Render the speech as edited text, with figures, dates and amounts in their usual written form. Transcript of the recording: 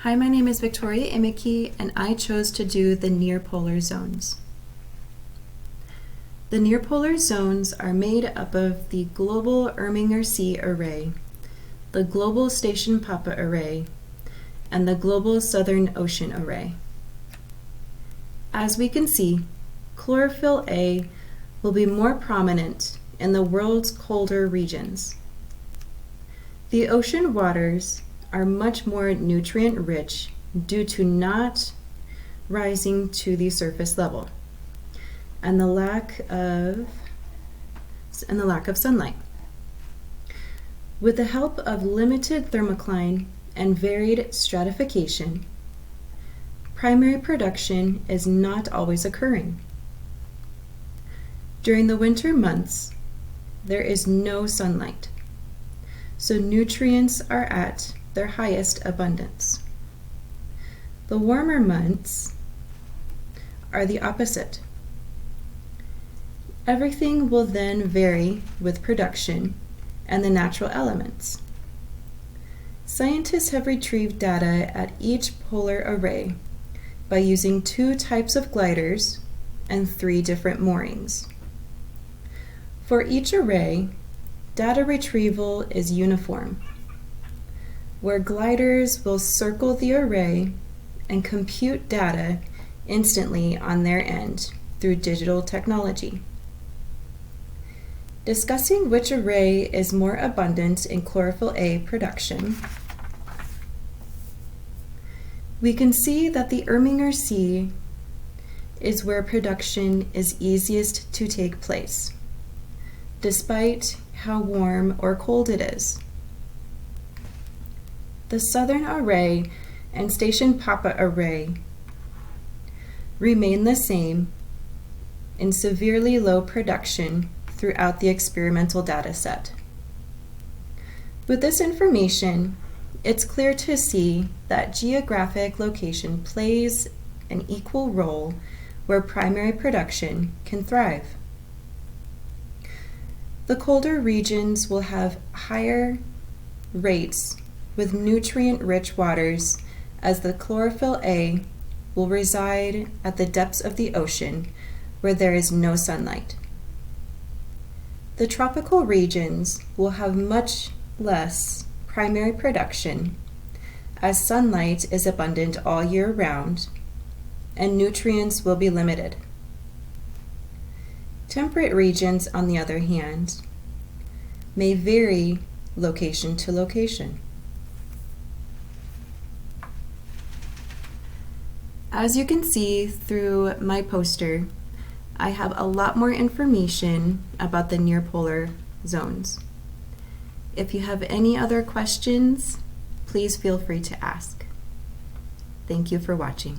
Hi, my name is Victoria Imiki, and I chose to do the near polar zones. The near polar zones are made up of the Global Irminger Sea Array, the Global Station Papa Array, and the Global Southern Ocean Array. As we can see, chlorophyll A will be more prominent in the world's colder regions. The ocean waters are much more nutrient-rich due to not rising to the surface level and the lack of sunlight. With the help of limited thermocline and varied stratification, primary production is not always occurring. During the winter months, there is no sunlight, so nutrients are at their highest abundance. The warmer months are the opposite. Everything will then vary with production and the natural elements. Scientists have retrieved data at each polar array by using 2 types of gliders and 3 different moorings. For each array, data retrieval is uniform, where gliders will circle the array and compute data instantly on their end through digital technology. Discussing which array is more abundant in chlorophyll A production, we can see that the Irminger Sea is where production is easiest to take place, despite how warm or cold it is. The Southern Array and Station Papa Array remain the same in severely low production throughout the experimental data set. With this information, it's clear to see that geographic location plays an equal role where primary production can thrive. The colder regions will have higher rates with nutrient-rich waters, as the chlorophyll A will reside at the depths of the ocean where there is no sunlight. The tropical regions will have much less primary production, as sunlight is abundant all year round and nutrients will be limited. Temperate regions, on the other hand, may vary location to location. As you can see through my poster, I have a lot more information about the near polar zones. If you have any other questions, please feel free to ask. Thank you for watching.